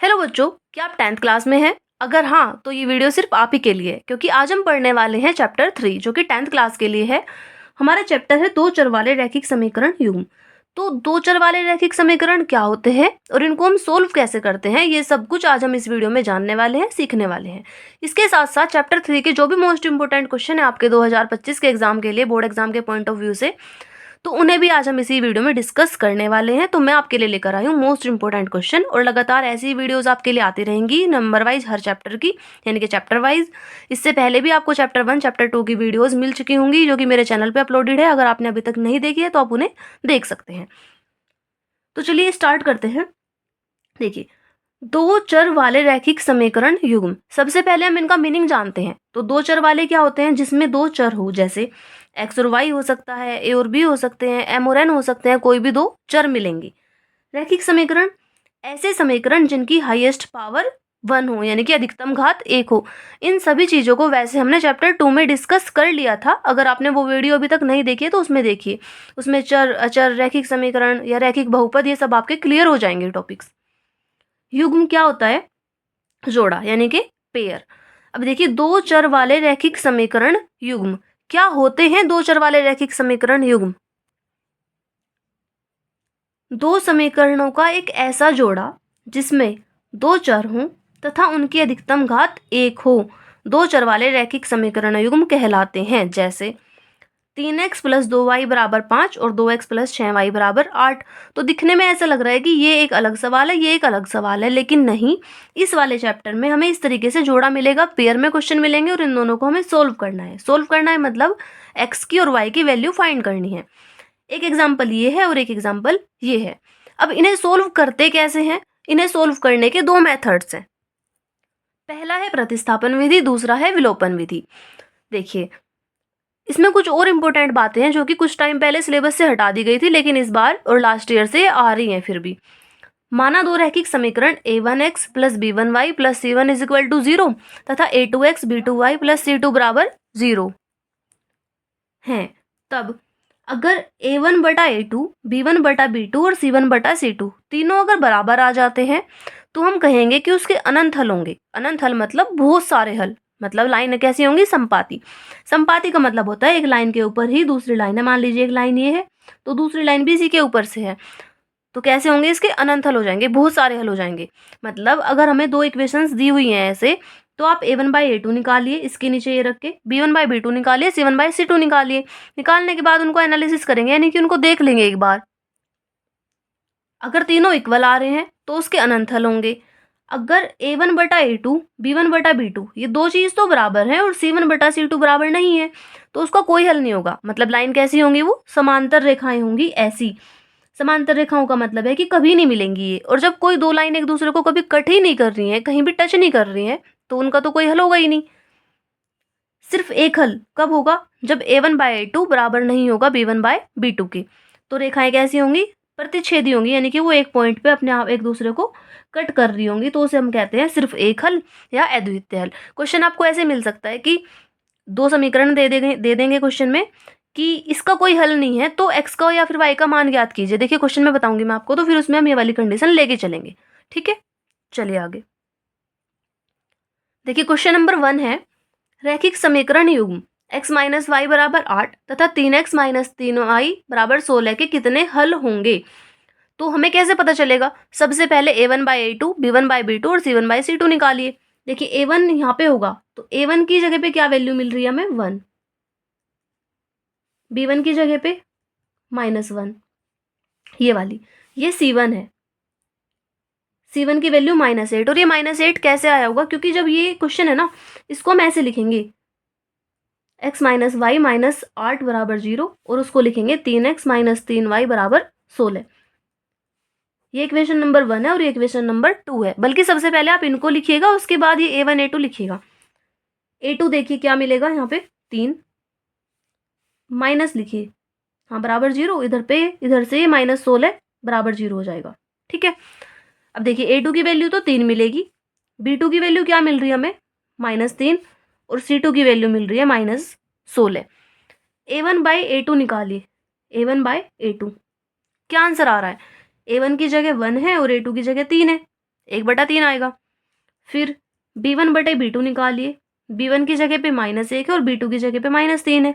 Hello बच्चों, क्या आप 10th क्लास में हैं? अगर हाँ, तो ये वीडियो सिर्फ आप ही के लिए है क्योंकि आज हम पढ़ने वाले हैं चैप्टर 3 जो कि 10th क्लास के लिए है। हमारा चैप्टर है दो चर वाले रैखिक समीकरण युग्म। तो दो चर वाले रैखिक समीकरण क्या होते हैं और इनको हम सोल्व कैसे करते हैं, ये सब कुछ आज हम इस वीडियो में जानने वाले हैं, सीखने वाले हैं। इसके साथ साथ चैप्टर 3 के जो भी मोस्ट इंपोर्टेंट क्वेश्चन है आपके 2025 के एग्जाम के लिए, बोर्ड एग्जाम के पॉइंट ऑफ व्यू से, तो उन्हें भी आज हम इसी वीडियो में डिस्कस करने वाले हैं। तो मैं आपके लिए लेकर आई हूँ मोस्ट इंपोर्टेंट क्वेश्चन और लगातार ऐसी वीडियोस आपके लिए आती रहेंगी नंबर वाइज हर चैप्टर की, यानी कि चैप्टर वाइज। इससे पहले भी आपको चैप्टर 1 चैप्टर 2 की वीडियोस मिल चुकी होंगी जो कि मेरे चैनल पे अपलोडेड है। अगर आपने अभी तक नहीं देखी है तो आप उन्हें देख सकते हैं। तो चलिए स्टार्ट करते हैं। देखिए, दो चर वाले रैखिक समीकरण युग्म, सबसे पहले हम इनका मीनिंग जानते हैं। तो दो चर वाले क्या होते हैं? जिसमें दो चर हो, जैसे एक्स और वाई हो सकता है, ए और बी हो सकते हैं, एम और एन हो सकते हैं, कोई भी दो चर मिलेंगे। रैखिक समीकरण ऐसे समीकरण जिनकी हाईएस्ट पावर 1 हो, यानी कि अधिकतम घात 1 हो। इन सभी चीजों को वैसे हमने चैप्टर 2 में डिस्कस कर लिया था। अगर आपने वो वीडियो अभी तक नहीं देखी है तो उसमें देखिए। उसमें चर, अचर, रैखिक समीकरण या रैखिक बहुपद, ये सब आपके क्लियर हो जाएंगे टॉपिक्स। युग्म क्या होता है? जोड़ा, यानी कि पेयर। अब देखिए, दो चर वाले रैखिक समीकरण युग्म क्या होते हैं? दो चर वाले रैखिक समीकरण युग्म दो समीकरणों का एक ऐसा जोड़ा जिसमें दो चर हों तथा उनकी अधिकतम घात 1 हो, दो चर वाले रैखिक समीकरण युग्म कहलाते हैं। जैसे 3x प्लस 2y बराबर 5 और 2x प्लस 6y बराबर 8। तो दिखने में ऐसा लग रहा है कि ये एक अलग सवाल है, ये एक अलग सवाल है, लेकिन नहीं। इस वाले चैप्टर में हमें इस तरीके से जोड़ा मिलेगा, पेयर में क्वेश्चन मिलेंगे और इन दोनों को हमें सोल्व करना है। सोल्व करना है मतलब x की और y की वैल्यू फाइंड करनी है। एक एग्जाम्पल ये है और एक एग्जाम्पल ये है। अब इन्हें सोल्व करते कैसे हैं? इन्हें सोल्व करने के दो मेथड्स हैं। पहला है प्रतिस्थापन विधि, दूसरा है विलोपन विधि। देखिए, इसमें कुछ और इम्पोर्टेंट बातें हैं जो कि कुछ टाइम पहले सिलेबस से हटा दी गई थी, लेकिन इस बार और लास्ट ईयर से आ रही हैं फिर भी। माना दो रैखिक समीकरण a1x plus b1y plus c1 is equal to 0 तथा a2x b2y प्लस c2 बराबर 0 हैं। तब अगर a1 बटा a2, b1 बटा b2 और c1 बटा c2 तीनों अगर बराबर आ जाते हैं तो हम कहेंगे कि उसके अनंत हल होंगे। अनंत हल मतलब बहुत सारे हल, मतलब लाइन कैसी होंगी? संपाती। संपाती का मतलब होता है एक लाइन के ऊपर ही दूसरी लाइन है। मान लीजिए एक लाइन ये है तो दूसरी लाइन भी इसी के ऊपर से है, तो कैसे होंगे? इसके अनंत हल हो जाएंगे, बहुत सारे हल हो जाएंगे। मतलब अगर हमें दो इक्वेशंस दी हुई हैं ऐसे, तो आप a1 बाई a2 निकालिए, इसके नीचे ये रख के b1 बाई b2 निकालिए, c1 बाई c2 निकालिए। निकालने के बाद उनको एनालिसिस करेंगे, यानी कि उनको देख लेंगे एक बार। अगर तीनों इक्वल आ रहे हैं तो उसके अनंत हल होंगे। अगर a1 बटा a2, b1 बटा b2 ये दो चीज तो बराबर है और c1 बटा c2 बराबर नहीं है, तो उसका कोई हल नहीं होगा। मतलब लाइन कैसी होंगी? वो समांतर रेखाएं होंगी ऐसी। समांतर रेखाओं का मतलब है कि कभी नहीं मिलेंगी ये। और जब कोई दो लाइन एक दूसरे को कभी कट ही नहीं कर रही है, कहीं भी टच नहीं कर रही है, तो उनका तो कोई हल होगा ही नहीं। सिर्फ एक हल कब होगा? जब a1 बाय a2 बराबर नहीं होगा b1 बाय b2 के। तो रेखाएं कैसी होंगी? प्रतिच्छेदी होंगी, यानी कि वो एक पॉइंट पे अपने आप एक दूसरे को कट कर रही होंगी, तो उसे हम कहते हैं सिर्फ एक हल या अद्वितीय हल। क्वेश्चन आपको ऐसे मिल सकता है कि दो समीकरण दे देंगे क्वेश्चन में कि इसका कोई हल नहीं है, तो x का या फिर y का मान ज्ञात कीजिए। देखिए, क्वेश्चन में बताऊंगी मैं आपको, तो फिर उसमें हम ये वाली कंडीशन लेके चलेंगे। ठीक है, चलिए आगे। देखिए, क्वेश्चन नंबर 1 है रैखिक समीकरण युग्म x माइनस वाई बराबर 8 तथा 3x माइनस 3y बराबर 16 के कितने हल होंगे? तो हमें कैसे पता चलेगा? सबसे पहले a1 by a2, b1 by b2 और c1 बाई c2 निकालिए। देखिए, a1 यहाँ पे होगा तो a1 की जगह पे क्या वैल्यू मिल रही है हमें? 1। b1 की जगह पे -1, ये वाली। ये c1 है, c1 की वैल्यू -8। और ये -8 कैसे आया होगा? क्योंकि जब ये क्वेश्चन है ना, इसको हम ऐसे लिखेंगे x माइनस वाई माइनस 8 बराबर 0 और उसको लिखेंगे 3x माइनस 3y बराबर 16। ये इक्वेशन नंबर 1 है और ये इक्वेशन नंबर 2 है। बल्कि सबसे पहले आप इनको लिखिएगा, उसके बाद ये a1 a2 लिखिएगा। a2 देखिए क्या मिलेगा यहाँ पे? 3 माइनस लिखिए, हाँ बराबर 0, इधर पे इधर से -16 बराबर 0 हो जाएगा। ठीक है, अब देखिए a2 की वैल्यू तो 3 मिलेगी, b2 की वैल्यू क्या मिल रही है हमें? -3 और c2 की वैल्यू मिल रही है -16। a1 बाई a2 निकालिए, a1 बाई a2 क्या आंसर आ रहा है? a1 की जगह 1 है और a2 की जगह 3 है, 1/3 आएगा। फिर b1/b2 निकालिए, b1 की जगह पे -1 है और b2 की जगह पे -3 है,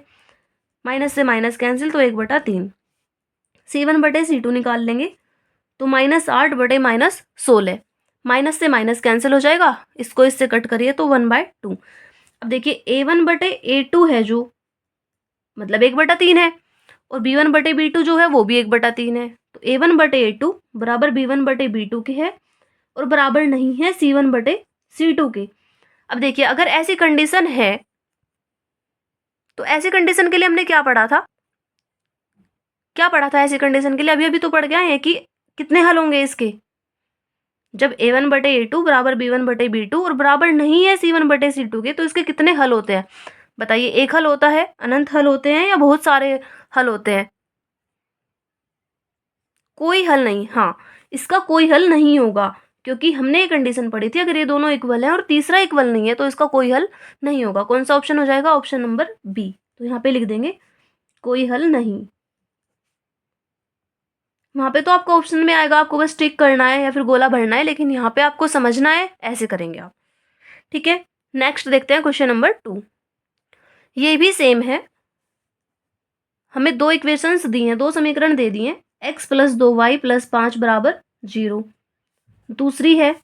माइनस से माइनस कैंसिल तो 1/3। c1/c2 निकाल लेंगे तो -8 बटे -16, माइनस से माइनस कैंसिल हो जाएगा, इसको इससे कट करिए तो 1/2। अब देखिए a1/a2 है जो मतलब 1/3 है, और b1/b2 जो है वो भी 1/3 है, तो a1/a2 बराबर b1/b2 के है और बराबर नहीं है c1/c2 के। अब देखिए अगर ऐसी कंडीशन है तो ऐसी कंडीशन के लिए हमने क्या पढ़ा था, ऐसी कंडीशन के लिए अभी अभी तो पढ़ गया है कि कितने हल होंगे इसके, जब a1/a2 बराबर b1/b2 और बराबर नहीं है c1/c2 के, तो इसके कितने हल होते हैं बताइए। एक हल होता है, अनंत हल होते हैं, या बहुत सारे हल होते हैं? कोई हल नहीं, हाँ इसका कोई हल नहीं होगा, क्योंकि हमने ये कंडीशन पढ़ी थी अगर ये दोनों इक्वल हैं और तीसरा इक्वल नहीं है तो इसका कोई हल नहीं होगा। कौन सा ऑप्शन हो जाएगा? Option number B. तो यहाँ पे लिख देंगे कोई हल नहीं। वहां पे तो आपको ऑप्शन में आएगा, आपको बस टिक करना है या फिर गोला भरना है, लेकिन यहाँ पे आपको समझना है, ऐसे करेंगे आप। ठीक है, नेक्स्ट देखते हैं क्वेश्चन नंबर 2। ये भी सेम है, हमें दो इक्वेशंस दी हैं, दो समीकरण दे दिए, x + 2y + 5 बराबर 0। दूसरी है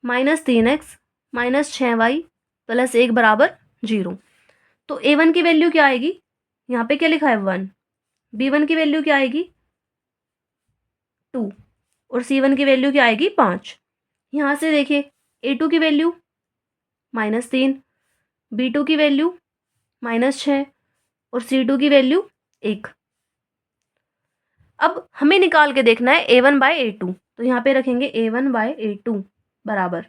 -3x - 6y + 1 बराबर 0। तो a1 की वैल्यू क्या आएगी? यहाँ पे क्या लिखा है 1। b1 की वैल्यू क्या आएगी 2 और c1 की वैल्यू क्या आएगी 5। यहाँ से देखिए a2 की वैल्यू -3, b2 की वैल्यू -6 और c2 की वैल्यू 1। अब हमें निकाल के देखना है a1/a2, तो यहाँ पे रखेंगे a1/a2 बराबर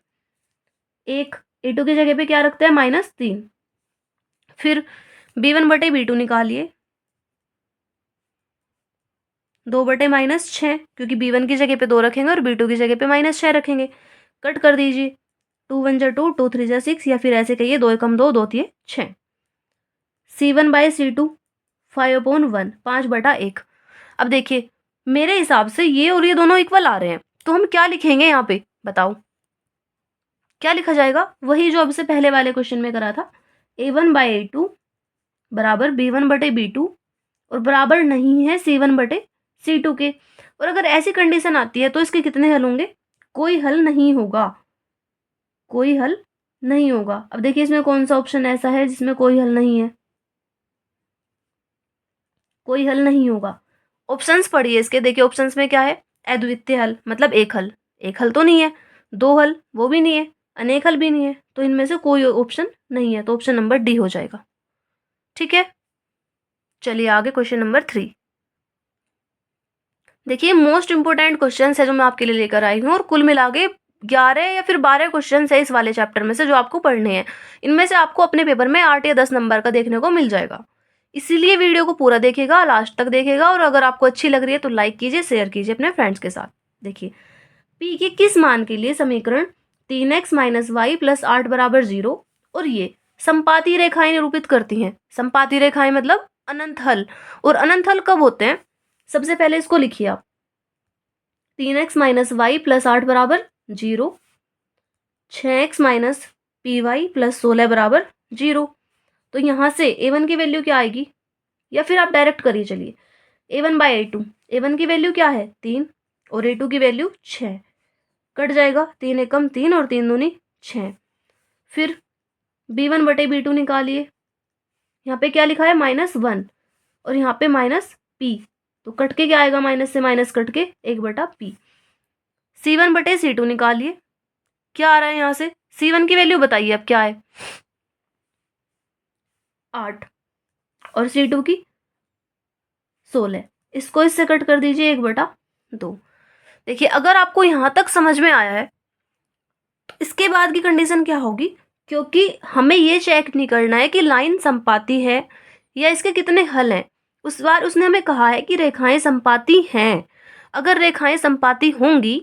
1, a2 की जगह पे क्या रखते हैं -3। फिर b1/b2 निकालिए, 2/-6, क्योंकि b1 की जगह पे 2 रखेंगे और b2 की जगह पे -6 रखेंगे, कट कर दीजिए, 2 1 जा 2, 2 3 जा 6, या फिर ऐसे कहिए 2 एकम 2, 2 तिये 6। c1/c2 5/1, 5/1। अब देखिए मेरे हिसाब से ये और ये दोनों इक्वल आ रहे हैं, तो हम क्या लिखेंगे यहाँ पे बताओ, क्या लिखा जाएगा? वही जो अब से पहले वाले क्वेश्चन में करा था, a1/a2 बराबर b1/b2 और बराबर नहीं है c1/c2 के। और अगर ऐसी कंडीशन आती है तो इसके कितने हल होंगे? कोई हल नहीं होगा, कोई हल नहीं होगा। अब देखिए इसमें कौन सा ऑप्शन ऐसा है जिसमें कोई हल नहीं है? कोई हल नहीं होगा। ऑप्शंस पढ़िए इसके, देखिए ऑप्शंस में क्या है? अद्वितीय हल मतलब एक हल, एक हल तो नहीं है, दो हल वो भी नहीं है, अनेक हल भी नहीं है, तो इनमें से कोई ऑप्शन नहीं है, तो ऑप्शन नंबर डी हो जाएगा। ठीक है, चलिए आगे क्वेश्चन नंबर 3। देखिए मोस्ट इंपोर्टेंट क्वेश्चन है जो मैं आपके लिए लेकर आई हूँ, और कुल मिला के 11 या फिर 12 क्वेश्चन है इस वाले चैप्टर में से जो आपको पढ़ने हैं। इनमें से आपको अपने पेपर में 8 या 10 नंबर का देखने को मिल जाएगा, इसीलिए वीडियो को पूरा देखिएगा, लास्ट तक देखिएगा, और अगर आपको अच्छी लग रही है तो लाइक कीजिए, शेयर कीजिए अपने फ्रेंड्स के साथ। देखिए p के किस मान के लिए समीकरण 3x - y + 8 बराबर 0 और ये संपाती रेखाएं निरूपित करती हैं। संपाती रेखाएं मतलब अनंत हल, और अनंत हल कब होते हैं? सबसे पहले इसको लिखिए आप, 3x - y + 8 बराबर 0, 6x - py + 16 बराबर 0। तो यहाँ से a1 की वैल्यू क्या आएगी, या फिर आप डायरेक्ट करिए, चलिए a1/a2, a1 की वैल्यू क्या है 3 और a2 की वैल्यू 6, कट जाएगा, 3 एकम 3 और 3 दूनी 6। फिर b1/b2 निकालिए, यहाँ पे क्या लिखा है -1 और यहाँ पे -p, तो कट के क्या आएगा? माइनस से माइनस कट के 1/p। c1/c2 निकालिए, क्या आ रहा है यहाँ से? c1 की वैल्यू बताइए अब क्या है? 8 और c2 की 16, इसको इससे कट कर दीजिए 1/2। देखिए अगर आपको यहाँ तक समझ में आया है तो इसके बाद की कंडीशन क्या होगी, क्योंकि हमें ये चेक नहीं करना है कि लाइन संपाती है या इसके कितने हल हैं। उस बार उसने हमें कहा है कि रेखाएं संपाती हैं। अगर रेखाएं संपाती होंगी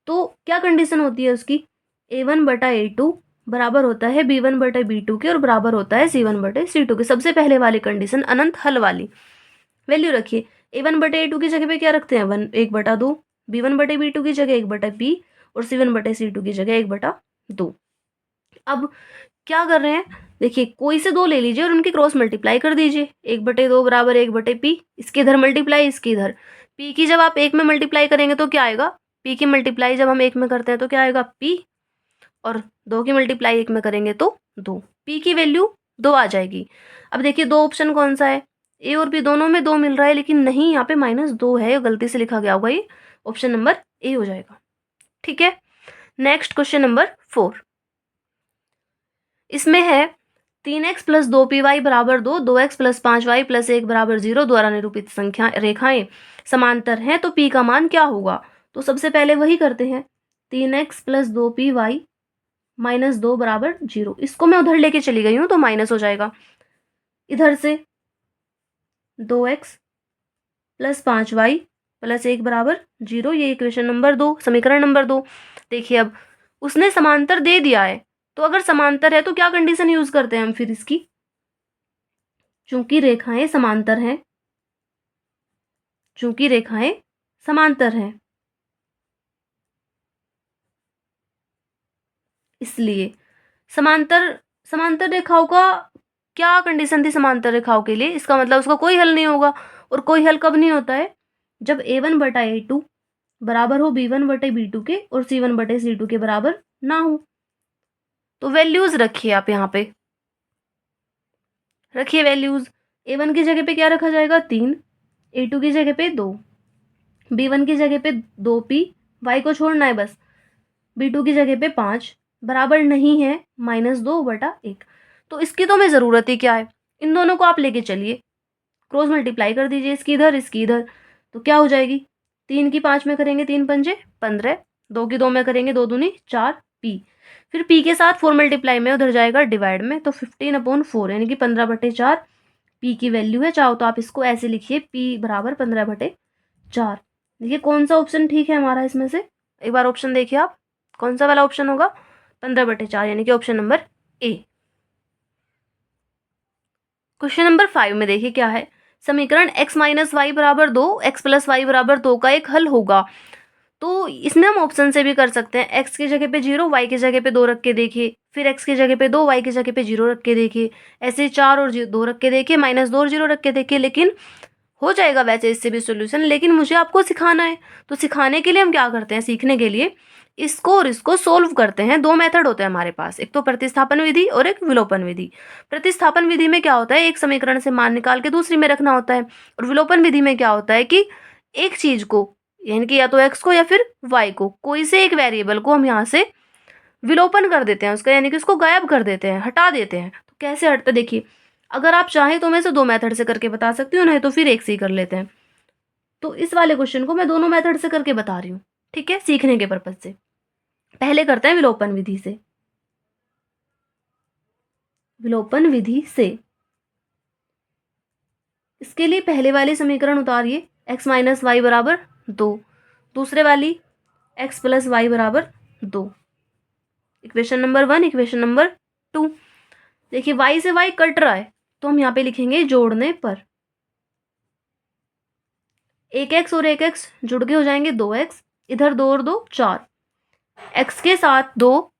तो क्या कंडीशन होती है उसकी? a1/a2 बराबर होता है b1/b2 के और बराबर होता है c1/c2 के। सबसे पहले वाली कंडीशन अनंत हल वाली वैल्यू रखिए। a1/a2 की जगह पे क्या रखते हैं 1/2, b1/b2 की जगह 1/p और C1/C2 की जगह 1/2। अब क्या कर रहे हैं, देखिए कोई से 2 ले लीजिए और उनकी क्रॉस मल्टीप्लाई कर दीजिए। 1/2 बराबर 1/p, इसके इधर मल्टीप्लाई, इसके इधर। p की जब आप 1 में मल्टीप्लाई करेंगे तो क्या आएगा, p की मल्टीप्लाई जब हम 1 में करते हैं तो क्या आएगा p, और 2 की मल्टीप्लाई 1 में करेंगे तो 2, p की वैल्यू 2 आ जाएगी। अब देखिए 2 ऑप्शन कौन सा है, a और b दोनों में 2 मिल रहा है, लेकिन नहीं यहाँ पे -2 है, गलती से लिखा गया होगा, ये ऑप्शन नंबर ए हो जाएगा। ठीक है, नेक्स्ट क्वेश्चन नंबर 4। इसमें है 3x + 2py = 2, 2x + 5y + 1 = 0 द्वारा निरूपित संख्या रेखाएं समांतर हैं तो p का मान क्या होगा। तो सबसे पहले वही करते हैं, 3x + 2py - 2 = 0। इसको मैं उधर लेके चली गई हूँ तो माइनस हो जाएगा। इधर से 2x + 5y + 1 = 0, ये इक्वेशन नंबर 2, समीकरण नंबर 2। देखिए अब उसने समांतर दे दिया है, तो अगर समांतर है तो क्या कंडीशन यूज करते हैं हम फिर इसकी, चूंकि रेखाएं समांतर हैं, चूंकि रेखाएं समांतर हैं, इसलिए समांतर समांतर रेखाओं का क्या कंडीशन थी समांतर रेखाओं के लिए, इसका मतलब उसका कोई हल नहीं होगा। और कोई हल कब नहीं होता है, जब a1/a2 बराबर हो b1/b2 के और c1/c2 के बराबर ना हो। तो वैल्यूज रखिए आप यहाँ पे, रखिए वैल्यूज। a1 की जगह पे क्या रखा जाएगा, 3, a2 की जगह पे 2, b1 की जगह पे 2p, y को छोड़ना है बस, b2 की जगह पे 5 बराबर नहीं है -2/1। तो इसकी तो हमें ज़रूरत ही क्या है, इन दोनों को आप लेके चलिए, क्रॉस मल्टीप्लाई कर दीजिए, इसकी इधर इसकी इधर, तो क्या हो जाएगी, 3 की 5 में करेंगे 3 पंजे 15, 2 की 2 में करेंगे 2 दूनी 4 p, फिर p के साथ 4 मल्टीप्लाई में उधर जाएगा डिवाइड में, तो 15/4 यानी कि 15/4 p की वैल्यू है। चाहो तो आप इसको ऐसे लिखिए, p = 15/4। देखिए कौन सा ऑप्शन ठीक है हमारा इसमें से, एक बार ऑप्शन देखिए आप, कौन सा वाला ऑप्शन होगा, 15/4 यानी कि option number A. Question number 5 में देखिए क्या है, समीकरण x - y = 2, x + y = 2 का एक हल होगा। तो इसमें हम ऑप्शन से भी कर सकते हैं, x की जगह पे 0, y की जगह पे 2 रख के देखिए, फिर x की जगह पे 2, y की जगह पे 0 रख के देखिए, ऐसे 4 और 2 रख के देखिए, -2 और 0 रख के देखिए, लेकिन हो जाएगा वैसे इससे भी सोल्यूशन, लेकिन मुझे आपको सिखाना है। तो सिखाने के लिए हम क्या करते हैं, सीखने के लिए इसको और इसको सोल्व करते हैं। 2 मेथड होते हैं हमारे पास, एक तो प्रतिस्थापन विधि और एक विलोपन विधि। प्रतिस्थापन विधि में क्या होता है, एक समीकरण से मान निकाल के दूसरी में रखना होता है, और विलोपन विधि में क्या होता है कि एक चीज को, यानी कि या तो x को या फिर y को, कोई से एक वेरिएबल को हम यहाँ से विलोपन कर देते हैं उसका, यानी कि उसको गायब कर देते हैं, हटा देते हैं। तो कैसे हटता, देखिए अगर आप चाहें तो मैं से 2 मेथड से करके बता सकती हूँ, नहीं तो फिर एक से ही कर लेते हैं। तो इस वाले क्वेश्चन को मैं दोनों मेथड से करके बता रही हूँ, ठीक है, सीखने के पर्पज से। पहले करते हैं विलोपन विधि से। विलोपन विधि से इसके लिए पहले वाले समीकरण उतारिए, x - y = 2, दूसरे वाली x + y = 2, equation number 1, equation number 2। देखिए y से y कट रहा है, तो हम यहाँ पे लिखेंगे जोड़ने पर, एक x और एक x जुड़ के हो जाएंगे 2x, इधर 2 और 2 4, x के साथ 2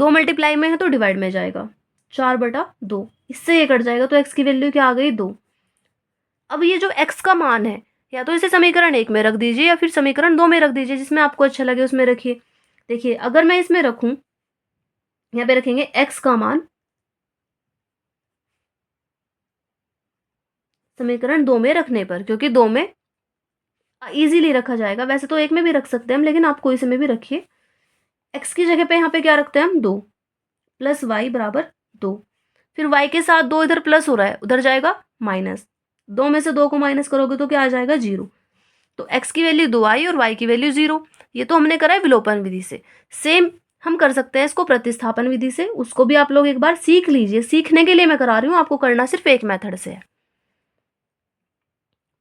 मल्टीप्लाई में है तो डिवाइड में जाएगा, 4/2, इससे ये कट जाएगा, तो x की वैल्यू क्या आ गई, 2। अब ये जो x का मान है, या तो इसे समीकरण 1 में रख दीजिए या फिर समीकरण 2 में रख दीजिए, जिसमें आपको अच्छा लगे उसमें रखिए। देखिए अगर मैं इसमें रखूं, यहाँ पे रखेंगे x का मान समीकरण 2 में रखने पर, क्योंकि 2 में इजीली रखा जाएगा, वैसे तो 1 में भी रख सकते हैं हम, लेकिन आप कोई से में भी रखिए। x की जगह पे यहाँ पे क्या रखते हैं हम, 2 + y = 2, फिर y के साथ 2 इधर प्लस हो रहा है, उधर जाएगा माइनस, 2 में से 2 को माइनस करोगे तो क्या आ जाएगा, 0। तो x की वैल्यू 2 आई और y की वैल्यू 0। ये तो हमने करा है विलोपन विधि से। सेम हम कर सकते हैं इसको प्रतिस्थापन विधि से, उसको भी आप लोग एक बार सीख लीजिए, सीखने के लिए मैं करा रही हूँ, आपको करना सिर्फ एक मेथड से है,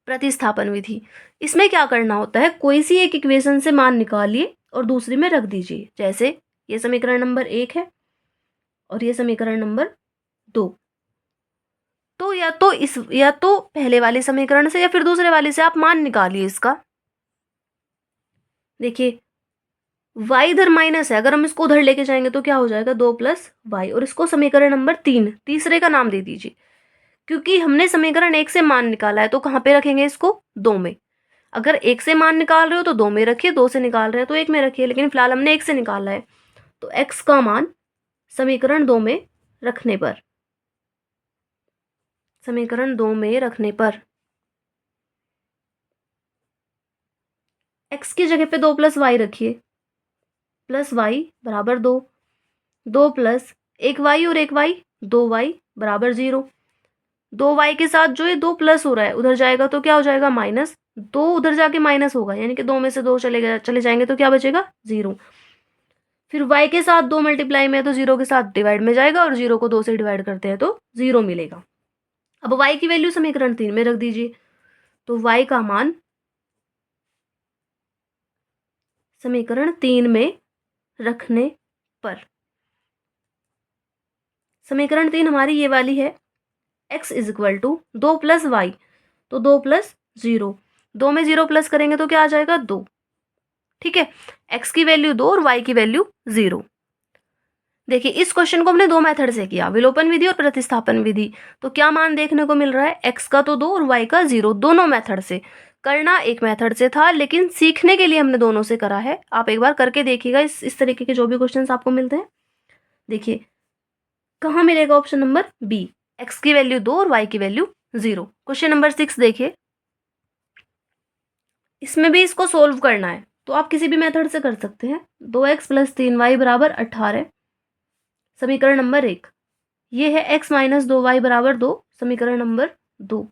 प्रतिस्थापन विधि। इसमें क्या करना होता है, कोई सी एक इक्वेशन से मान निकालिए और दूसरी में रख दीजिए, जैसे ये समीकरण नंबर 1 है और ये समीकरण नंबर 2। तो या तो पहले वाले समीकरण से या फिर दूसरे वाले से आप मान निकालिए इसका, देखिए y इधर माइनस है, अगर हम इसको उधर लेके जाएंगे तो क्या हो जाएगा 2 प्लस वाई, और इसको समीकरण नंबर 3 तीसरे का नाम दे दीजिए। क्योंकि हमने समीकरण 1 से मान निकाला है तो कहाँ पे रखेंगे इसको 2 में। अगर 1 से मान निकाल रहे हो तो 2 में रखिए, 2 से निकाल रहे हैं तो 1 में रखिए, लेकिन फिलहाल हमने 1 से निकाला है तो x का मान समीकरण 2 में रखने पर, समीकरण 2 में रखने पर x की जगह पे 2 प्लस वाई रखिए, प्लस वाई बराबर 2, 2 प्लस 1 वाई और 1 वाई 2 वाई बराबर 0। 2 वाई के साथ जो ये 2 प्लस हो रहा है उधर जाएगा तो क्या हो जाएगा माइनस, 2 उधर जाके माइनस होगा, यानी कि 2 में से 2 चले जाएंगे तो क्या बचेगा 0। फिर y के साथ 2 मल्टीप्लाई में है तो 0 के साथ डिवाइड में जाएगा, और 0 को 2 से डिवाइड करते हैं तो 0 मिलेगा। अब y की वैल्यू समीकरण 3 में रख दीजिए, तो y का मान समीकरण 3 में रखने पर, समीकरण 3 हमारी ये वाली है, x is equal to 2 plus Y, तो 2 प्लस 0, 2 में 0 प्लस करेंगे तो क्या आ जाएगा 2। ठीक है, x की वैल्यू 2 और y की वैल्यू 0। देखिए इस क्वेश्चन को हमने दो मेथड से किया, विलोपन विधि और प्रतिस्थापन विधि। तो क्या मान देखने को मिल रहा है, x का तो 2 और y का 0, दोनों मेथड से करना एक मेथड से था, लेकिन सीखने के लिए हमने दोनों से करा है। आप एक बार करके देखिएगा इस तरीके के जो भी क्वेश्चन आपको मिलते हैं। देखिए कहाँ मिलेगा, ऑप्शन नंबर बी, x की वैल्यू 2 और y की वैल्यू 0। क्वेश्चन नंबर 6 देखिए, इसमें भी इसको सोल्व करना है तो आप किसी भी मेथड से कर सकते हैं। 2x प्लस 3y बराबर 18, समीकरण नंबर 1। ये है x माइनस 2y बराबर 2, समीकरण नंबर 2।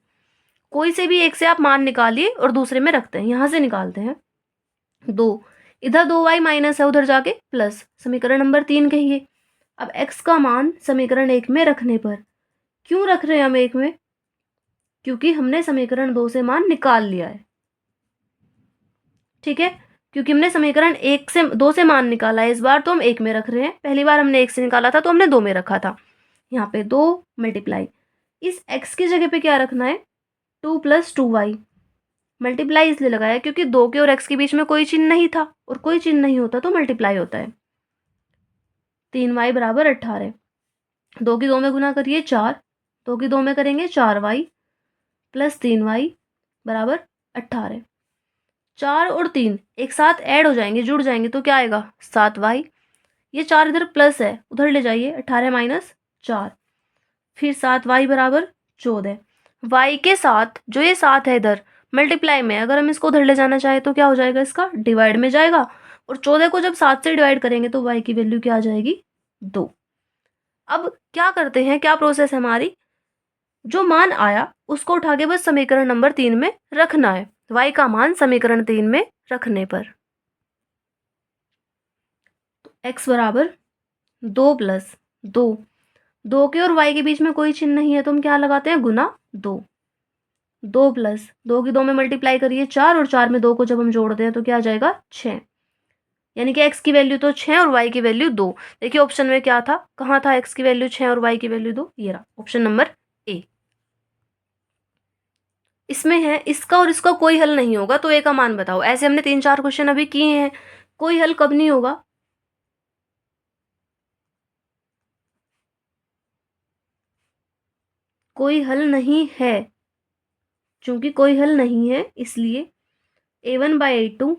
कोई से भी एक से आप मान निकालिए और दूसरे में रखते हैं, यहां से निकालते हैं 2, इधर 2y माइनस है उधर जाके प्लस, समीकरण नंबर 3 कहिए। अब x का मान समीकरण 1 में रखने पर, क्यों रख रहे हैं हम 1 में, क्योंकि हमने समीकरण 2 से मान निकाल लिया है। ठीक है, क्योंकि हमने समीकरण 1 से 2 से मान निकाला है, इस बार तो हम 1 में रख रहे हैं, पहली बार हमने 1 से निकाला था तो हमने 2 में रखा था। यहाँ पे 2 मल्टीप्लाई, इस x की जगह पे क्या रखना है 2 प्लस 2y, मल्टीप्लाई इसलिए लगाया क्योंकि 2 के और x के बीच में कोई चिन्ह नहीं था, और कोई चिन्ह नहीं होता तो मल्टीप्लाई होता है। 3y बराबर 18, 2 की 2 में गुना करिए 4, 2 की 2 में करेंगे 4y प्लस 3y बराबर 18। 4 और 3 एक साथ ऐड हो जाएंगे, जुड़ जाएंगे तो क्या आएगा 7y, ये 4 इधर प्लस है उधर ले जाइए, 18 माइनस 4, फिर 7y बराबर 14। y के साथ जो ये 7 है इधर मल्टीप्लाई में, अगर हम इसको उधर ले जाना चाहे तो क्या हो जाएगा, इसका डिवाइड में जाएगा, और 14 को जब 7 से डिवाइड करेंगे तो y की वैल्यू क्या आ जाएगी 2। अब क्या करते हैं, क्या प्रोसेस है हमारी, जो मान आया उसको उठा के बस समीकरण नंबर 3 में रखना है, y का मान समीकरण 3 में रखने पर। तो x बराबर 2 प्लस 2, 2 के और y के बीच में कोई चिन्ह नहीं है तो हम क्या लगाते हैं गुना 2, 2 प्लस 2 की 2 में मल्टीप्लाई करिए 4, और 4 में 2 को जब हम जोड़ते हैं तो क्या आ जाएगा 6, यानी कि x की वैल्यू तो 6 और y की वैल्यू 2। देखिए ऑप्शन में क्या था, कहाँ था x की वैल्यू 6 और y की वैल्यू 2, ये रहा ऑप्शन नंबर ए। इसमें है इसका और इसका कोई हल नहीं होगा तो ए का मान बताओ। ऐसे हमने 3-4 क्वेश्चन अभी किए हैं, कोई हल कब नहीं होगा, कोई हल नहीं है, चूंकि कोई हल नहीं है इसलिए a1/a2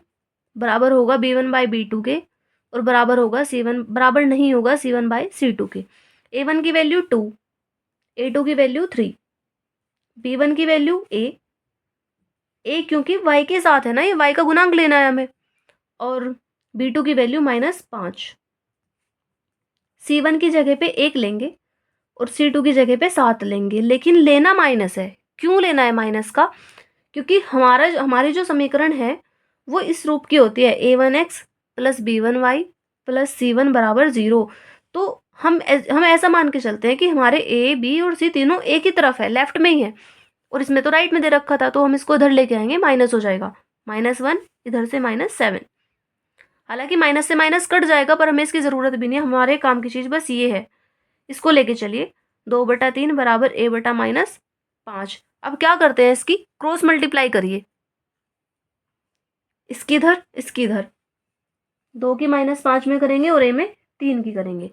बराबर होगा b1/b2 के, और बराबर होगा c1, बराबर नहीं होगा c1/c2 के। a1 की वैल्यू 2, a2 की वैल्यू 3, b1 की वैल्यू a क्योंकि y के साथ है ना, ये y का गुणांक लेना है हमें, और b2 की वैल्यू -5। c1 की जगह पे 1 लेंगे और c2 की जगह पे 7 लेंगे, लेकिन लेना माइनस है। क्यों लेना है माइनस का, क्योंकि हमारी जो समीकरण है वो इस रूप की होती है, a1x plus b1y plus c1 बराबर 0। तो हम ऐसा मान के चलते हैं कि हमारे a b और c तीनों एक ही तरफ है, लेफ्ट में ही है, और इसमें तो राइट में दे रखा था तो हम इसको इधर लेके आएंगे, माइनस हो जाएगा -1, इधर से -7। हालांकि माइनस से माइनस कट जाएगा पर हमें इसकी ज़रूरत भी नहीं है, हमारे काम की चीज़ बस ये है। इसको लेके चलिए 2/3 बराबर a बटा -5। अब क्या करते हैं, इसकी क्रॉस मल्टीप्लाई करिए, इसकी इधर इसकी इधर, 2 की -5 में करेंगे और ए में 3 की करेंगे,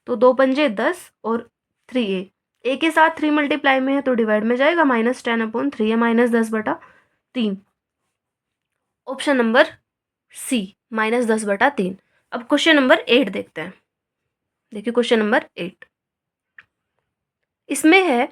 तो 2 पंजे 10 और 3a, ए के साथ 3 मल्टीप्लाई में है तो डिवाइड में जाएगा, -10/3 है, -10/3। Option number C, -10/3। अब क्वेश्चन नंबर 8 देखते हैं। देखिए क्वेश्चन नंबर 8, इसमें है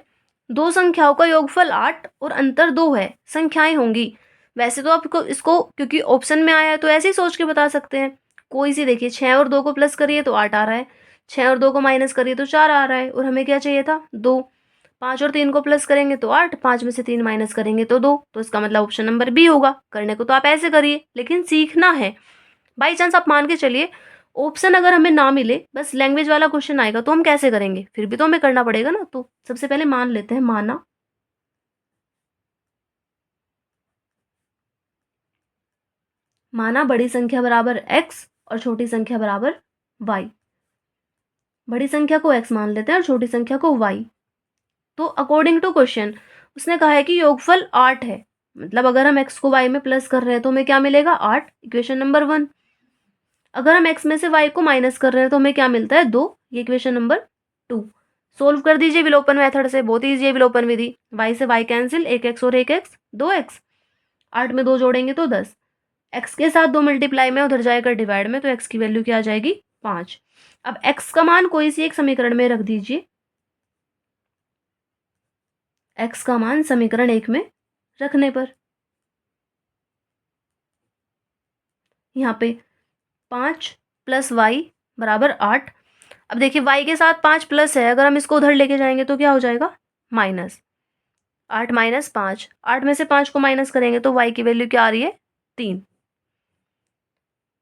दो संख्याओं का योगफल 8 और अंतर 2 है, संख्याएं होंगी। वैसे तो आपको इसको क्योंकि ऑप्शन में आया है तो ऐसे ही सोच के बता सकते हैं। कोई सी देखिए 6 और 2 को प्लस करिए तो 8 आ रहा है, 6 और 2 को माइनस करिए तो 4 आ रहा है, और हमें क्या चाहिए था 2। 5 और 3 को प्लस करेंगे तो 8, 5 में से 3 माइनस करेंगे तो 2, तो इसका मतलब ऑप्शन नंबर बी होगा। करने को तो आप ऐसे करिए, लेकिन सीखना है। बाई चांस आप मान के चलिए ऑप्शन अगर हमें ना मिले, बस लैंग्वेज वाला क्वेश्चन आएगा तो हम कैसे करेंगे, फिर भी तो हमें करना पड़ेगा ना। तो सबसे पहले मान लेते हैं, माना बड़ी संख्या बराबर x और छोटी संख्या बराबर y। बड़ी संख्या को x मान लेते हैं और छोटी संख्या को y। तो अकॉर्डिंग टू क्वेश्चन उसने कहा है कि योगफल 8 है, मतलब अगर हम x को y में प्लस कर रहे हैं तो हमें क्या मिलेगा 8, इक्वेशन नंबर 1। अगर हम x में से y को माइनस कर रहे हैं तो हमें क्या मिलता है 2, ये इक्वेशन नंबर 2। सोल्व कर दीजिए विलोपन मेथड से, बहुत ईजी है विलोपन विधि। y से y कैंसिल, 1x और 1x 2x, 8 में 2 जोड़ेंगे तो 10, x के साथ 2 मल्टीप्लाई में उधर जाएगा डिवाइड में, तो x की वैल्यू क्या आ जाएगी 5। अब x का मान कोई सी एक समीकरण में रख दीजिए, x का मान समीकरण 1 में रखने पर यहाँ पे 5 + y बराबर 8। अब देखिए y के साथ 5 प्लस है, अगर हम इसको उधर लेके जाएंगे तो क्या हो जाएगा -8 - 5, 8 में से 5 को माइनस करेंगे तो y की वैल्यू क्या आ रही है 3।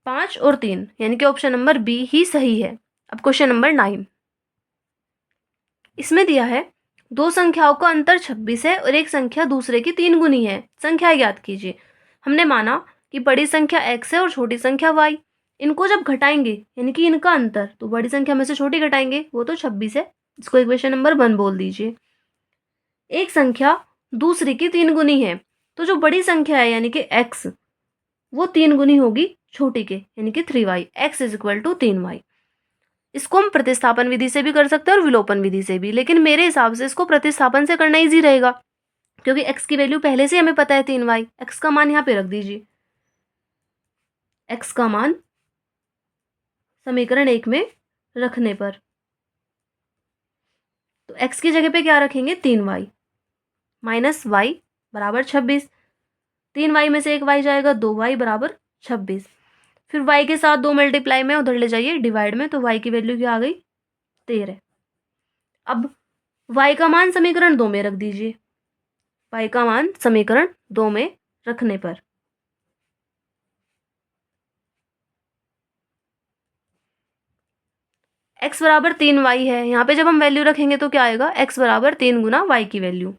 5 और 3 यानी कि ऑप्शन नंबर बी ही सही है। अब क्वेश्चन नंबर 9, इसमें दिया है दो संख्याओं का अंतर 26 है और एक संख्या दूसरे की 3 गुनी है, संख्या ज्ञात कीजिए। हमने माना कि बड़ी संख्या x है और छोटी संख्या y, इनको जब घटाएंगे यानी कि इनका अंतर, तो बड़ी संख्या में से छोटी घटाएंगे, वो तो 26 है, इसको इक्वेशन नंबर 1 बोल दीजिए। एक संख्या दूसरी की 3 गुनी है, तो जो बड़ी संख्या है यानी कि x, वो 3 गुनी होगी छोटी के यानी कि 3y, x = 3y। इसको हम प्रतिस्थापन विधि से भी कर सकते हैं और विलोपन विधि से भी, लेकिन मेरे हिसाब से इसको प्रतिस्थापन से करना इजी रहेगा, क्योंकि x की वैल्यू पहले से हमें पता है 3y। x का मान यहाँ पे रख दीजिए, x का मान समीकरण 1 में रखने पर, तो x की जगह पे क्या रखेंगे 3y माइनस y बराबर 26। 3y में से एक y जाएगा, 2y बराबर 26। फिर y के साथ 2 मल्टीप्लाई में उधर ले जाइए डिवाइड में, तो y की वैल्यू क्या आ गई 13। अब y का मान समीकरण 2 में रख दीजिए, y का मान समीकरण 2 में रखने पर x बराबर 3y है, यहाँ पे जब हम वैल्यू रखेंगे तो क्या आएगा x बराबर 3 गुना y की वैल्यू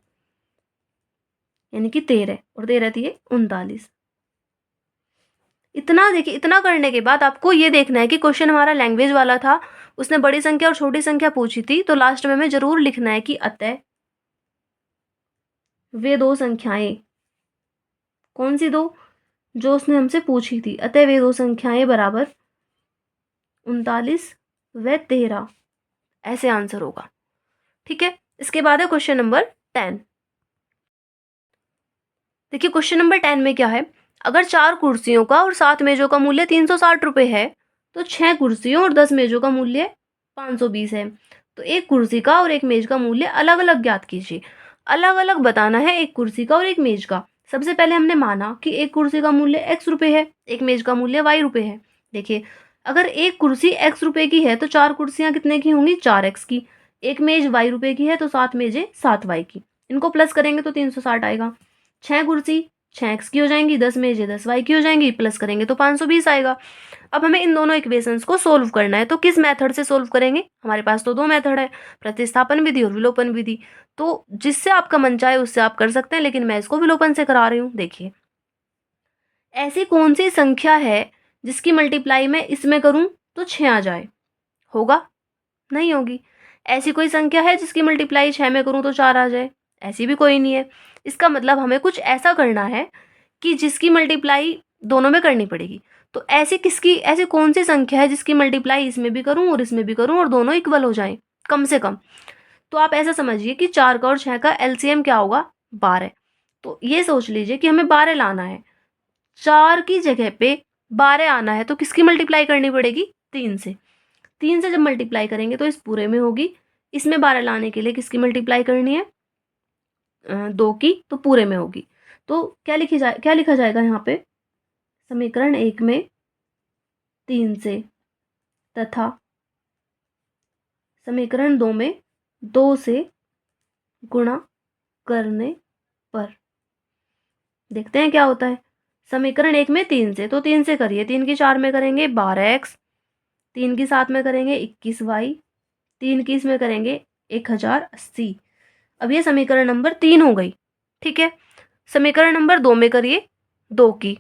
यानी कि 13 और 13 थी 39। इतना देखिए, इतना करने के बाद आपको ये देखना है कि क्वेश्चन हमारा लैंग्वेज वाला था, उसने बड़ी संख्या और छोटी संख्या पूछी थी, तो लास्ट में हमें जरूर लिखना है कि अतः वे दो संख्याएं, कौन सी दो, जो उसने हमसे पूछी थी, अतः वे दो संख्याएं बराबर 39 व 13, ऐसे आंसर होगा। ठीक है, इसके बाद है क्वेश्चन नंबर 10। देखिए क्वेश्चन नंबर 10 में क्या है, अगर 4 कुर्सियों का और 7 मेजों का मूल्य 360 रुपये है, तो 6 कुर्सियों और 10 मेजों का मूल्य 520 है, तो एक कुर्सी का और एक मेज का मूल्य अलग अलग ज्ञात कीजिए। अलग अलग बताना है एक कुर्सी का और एक मेज का। सबसे पहले हमने माना कि एक कुर्सी का मूल्य x रुपये है, एक मेज का मूल्य y रुपये है। देखिए अगर एक कुर्सी x रुपये की है तो 4 कुर्सियाँ कितने की होंगी 4x की, एक मेज y रुपये की है तो 7 मेजें 7y की, इनको प्लस करेंगे तो 360 आएगा। 6 कुर्सी 6x की हो जाएंगी, 10 मेजें 10y की हो जाएंगी, प्लस करेंगे तो 520 आएगा। अब हमें इन दोनों इक्वेशंस को सोल्व करना है, तो किस मेथड से सोल्व करेंगे, हमारे पास तो 2 मेथड है, प्रतिस्थापन विधि और विलोपन विधि। तो जिससे आपका मन चाहे उससे आप कर सकते हैं, लेकिन मैं इसको विलोपन से करा रही हूँ। देखिए ऐसी कौन सी संख्या है जिसकी मल्टीप्लाई मैं इसमें करूँ तो 6 आ जाए, होगा नहीं होगी। ऐसी कोई संख्या है जिसकी मल्टीप्लाई 6 में करूँ तो 4 आ जाए, ऐसी भी कोई नहीं है। इसका मतलब हमें कुछ ऐसा करना है कि जिसकी मल्टीप्लाई दोनों में करनी पड़ेगी। तो ऐसी कौन सी संख्या है जिसकी मल्टीप्लाई इसमें भी करूं और इसमें भी करूं और दोनों इक्वल हो जाएं कम से कम। तो आप ऐसा समझिए कि 4 का और 6 का एलसीएम क्या होगा, 12। तो ये सोच लीजिए कि हमें 12 लाना है, 4 की जगह पे 12 आना है, तो किसकी मल्टीप्लाई करनी पड़ेगी, 3 से। 3 से जब मल्टीप्लाई करेंगे तो इस पूरे में होगी, इसमें 12 लाने के लिए किसकी मल्टीप्लाई करनी है, 2 की, तो पूरे में होगी। तो क्या लिखा जाएगा यहाँ पे, समीकरण 1 में 3 से तथा समीकरण 2 में 2 से गुणा करने पर। देखते हैं क्या होता है। समीकरण 1 में 3 से, तो 3 से करिए, 3 की 4 में करेंगे 12x, 3 की 7 में करेंगे 21y, 3 की इसमें करेंगे 1080। अब ये समीकरण नंबर 3 हो गई, ठीक है। समीकरण नंबर 2 में करिए 2 की,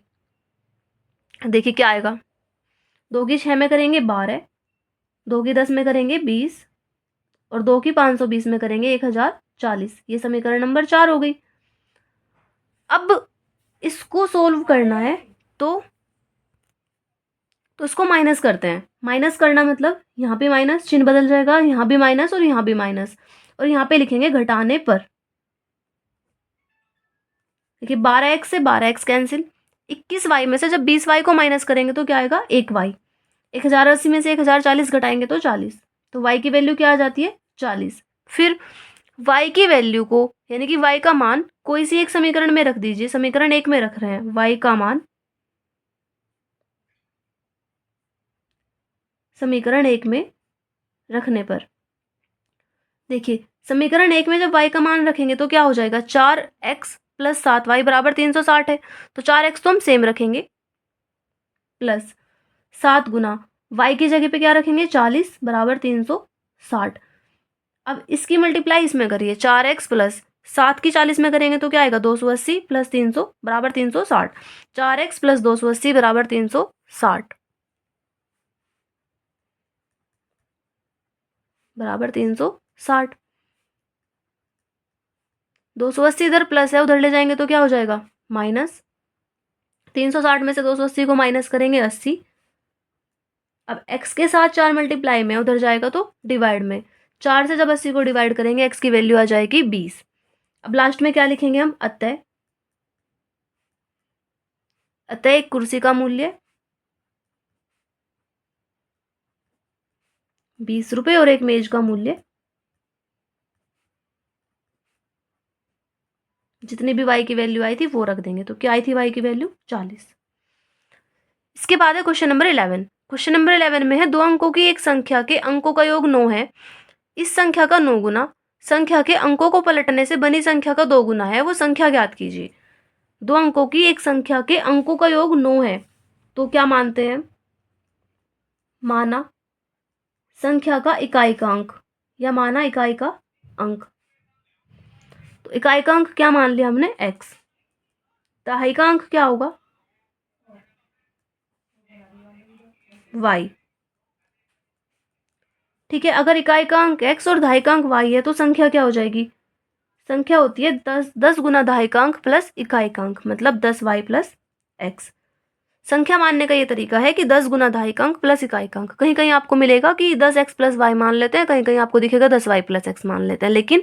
देखिए क्या आएगा, 2 की 6 में करेंगे 12, 2 की 10 में करेंगे 20 और 2 की 520 में करेंगे 1040। ये समीकरण नंबर 4 हो गई। अब इसको सोल्व करना है तो इसको माइनस करते हैं। माइनस करना मतलब यहाँ पे माइनस, चिन्ह बदल जाएगा, यहाँ भी माइनस और यहाँ भी माइनस, और यहाँ पे लिखेंगे घटाने पर। देखिए 12x से 12x कैंसिल, 21y में से जब 20y को माइनस करेंगे तो क्या आएगा, 1y। 1080 में से 1040 घटाएंगे तो 40, तो y की वैल्यू क्या आ जाती है, 40। फिर y की वैल्यू को, यानी कि y का मान कोई सी एक समीकरण में रख दीजिए। समीकरण 1 में रख रहे हैं, y का मान समीकरण 1 में रखने पर, देखिए समीकरण 1 में जब y का मान रखेंगे तो क्या हो जाएगा, 4x प्लस 7y बराबर 360 है, तो 4x तो हम सेम रखेंगे, प्लस 7 गुना y की जगह पे क्या रखेंगे, 40 बराबर 360। अब इसकी मल्टीप्लाई इसमें करिए, 4x प्लस 7 की 40 में करेंगे तो क्या आएगा, 280 प्लस 300 बराबर 360। 4x प्लस 280 बराबर 360 बराबर 360। 280 इधर प्लस है, उधर ले जाएंगे तो क्या हो जाएगा, माइनस। 360 में से 280 को माइनस करेंगे 80। अब x के साथ 4 मल्टीप्लाई में, उधर जाएगा तो डिवाइड में, 4 से जब 80 को डिवाइड करेंगे x की वैल्यू आ जाएगी 20। अब लास्ट में क्या लिखेंगे हम, अतः एक कुर्सी का मूल्य 20 रुपए और एक मेज का मूल्य, जितनी भी y की वैल्यू आई थी वो रख देंगे। तो क्या आई थी y की वैल्यू, 40। इसके बाद है क्वेश्चन नंबर 11। क्वेश्चन नंबर 11 में है, 2 अंकों की एक संख्या के अंकों का योग 9 है, इस संख्या का 9 गुना संख्या के अंकों को पलटने से बनी संख्या का 2 गुना है, वो संख्या ज्ञात कीजिए। 2 अंकों की एक संख्या के अंकों का योग 9 है, तो क्या मानते हैं, माना संख्या का इकाई का अंक या माना इकाई का अंक। तो इकाई का अंक क्या मान लिया हमने, x। दहाई का अंक क्या होगा, y। ठीक है, अगर इकाई का अंक x और दहाई का अंक y है तो संख्या क्या हो जाएगी, संख्या होती है 10 गुना दहाई का अंक प्लस इकाई का अंक, मतलब 10y प्लस x। संख्या मानने का ये तरीका है कि 10 गुना दहाई का अंक प्लस इकाई का अंक। कहीं कहीं आपको मिलेगा कि 10x प्लस वाई मान लेते हैं, कहीं कहीं आपको दिखेगा 10y प्लस x मान लेते हैं, लेकिन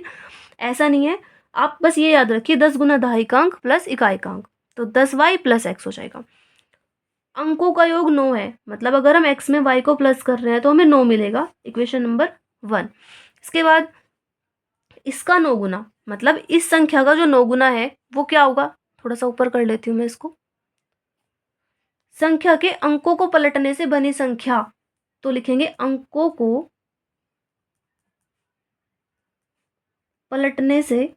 ऐसा नहीं है। आप बस ये याद रखिए 10 गुना दहाई का अंक प्लस इकाई का अंक, तो 10y प्लस x हो जाएगा। अंकों का योग 9 है, मतलब अगर हम x में y को प्लस कर रहे हैं तो हमें 9 मिलेगा, इक्वेशन नंबर 1। इसके बाद इसका 9 गुना, मतलब इस संख्या का जो 9 गुना है वो क्या होगा, थोड़ा सा ऊपर कर लेती हूँ मैं इसको। संख्या के अंकों को पलटने से बनी संख्या, तो लिखेंगे अंकों को पलटने से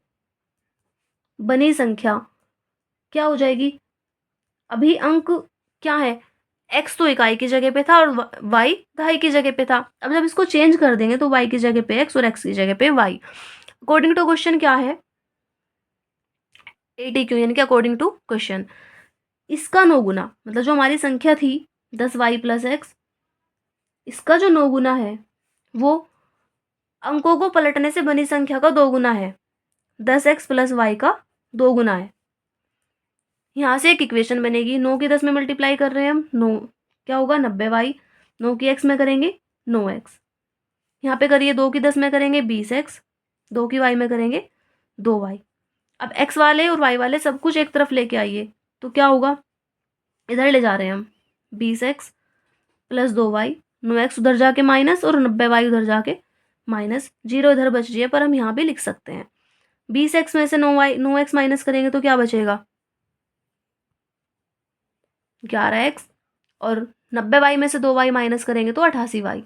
बनी संख्या क्या हो जाएगी, अभी अंक क्या है, x तो इकाई की जगह पे था और y दहाई की जगह पे था। अब जब इसको चेंज कर देंगे तो y की जगह पे x और x की जगह पे y। अकॉर्डिंग टू क्वेश्चन क्या है, ATQ यानी कि अकॉर्डिंग टू क्वेश्चन, इसका 9 गुना, मतलब जो हमारी संख्या थी 10y प्लस एक्स, इसका जो 9 गुना है वो अंकों को पलटने से बनी संख्या का 2 गुना है, 10x प्लस वाई का 2 गुना है। यहाँ से एक इक्वेशन बनेगी, 9 की 10 में मल्टीप्लाई कर रहे हैं हम, 9 क्या होगा 90y, 9 की x में करेंगे 9x, यहाँ पे करिए 2 की 10 में करेंगे 20x, 2 की y में करेंगे 2y। अब x वाले और y वाले सब कुछ एक तरफ लेके आइए, तो क्या होगा, इधर ले जा रहे हैं हम 20x प्लस 2y, 9x उधर जाके माइनस और 90y उधर जाके माइनस, 0 इधर बच रही है पर हम यहाँ भी लिख सकते हैं। 20x में से 9x माइनस करेंगे तो क्या बचेगा 11x, और 90y में से 2y माइनस करेंगे तो 88y।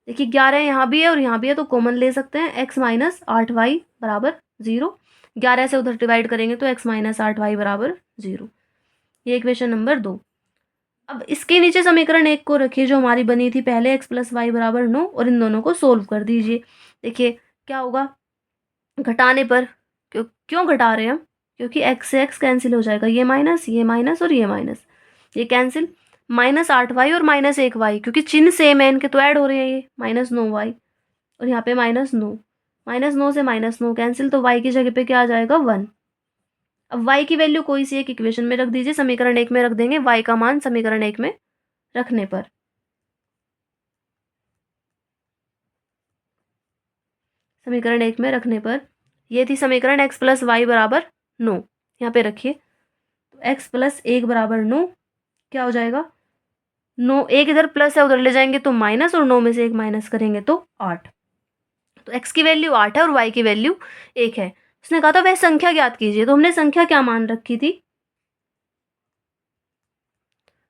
देखिए 11 यहाँ भी है और यहाँ भी है तो कॉमन ले सकते हैं, x माइनस 8y बराबर 0। 11 से उधर डिवाइड करेंगे तो x माइनस 8y बराबर 0। ये इक्वेशन नंबर 2। अब इसके नीचे समीकरण 1 को रखिए जो हमारी बनी थी पहले, x प्लस वाई बराबर 9, और इन दोनों को सोल्व कर दीजिए। देखिए क्या होगा, घटाने पर क्यों घटा रहे हैं हम, क्योंकि x से x कैंसिल हो जाएगा, ये माइनस और ये माइनस, ये कैंसिल, -8y और -1y, क्योंकि चिन्ह सेम है इनके तो ऐड हो रहे हैं, ये -9y और यहाँ पे -9, -9 से -9 कैंसिल, तो y की जगह पे क्या आ जाएगा 1। अब y की वैल्यू कोई सी एक इक्वेशन में रख दीजिए, समीकरण 1 में रख देंगे y का मान समीकरण 1 में रखने पर। समीकरण 1 में रखने पर ये थी समीकरण x प्लस वाई बराबर 9, यहाँ पे रखिए, तो x प्लस 1 बराबर 9 क्या हो जाएगा, 9, एक इधर प्लस है उधर ले जाएंगे तो माइनस, और 9 में से 1 माइनस करेंगे तो 8। तो x की वैल्यू 8 है और y की वैल्यू 1 है। उसने कहा था वह संख्या ज्ञात कीजिए, तो हमने संख्या क्या मान रखी थी,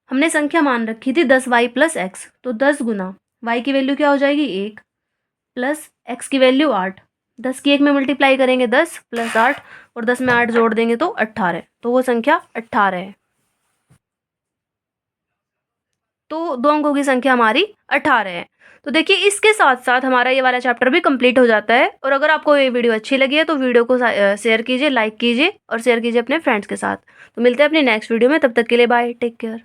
हमने संख्या मान रखी थी 10y प्लस x, तो 10 गुना y की वैल्यू क्या हो जाएगी 1 प्लस x की वैल्यू 8, 10 की 1 में मल्टीप्लाई करेंगे 10 प्लस 8, और 10 में 8 जोड़ देंगे तो 18, तो वो संख्या 18 है। तो दो अंकों की संख्या हमारी 18 है। तो देखिए इसके साथ साथ हमारा ये वाला चैप्टर भी कंप्लीट हो जाता है। और अगर आपको ये वीडियो अच्छी लगी है तो वीडियो को शेयर कीजिए, लाइक कीजिए और शेयर कीजिए अपने फ्रेंड्स के साथ। तो मिलते हैं अपनी नेक्स्ट वीडियो में, तब तक के लिए बाय, टेक केयर।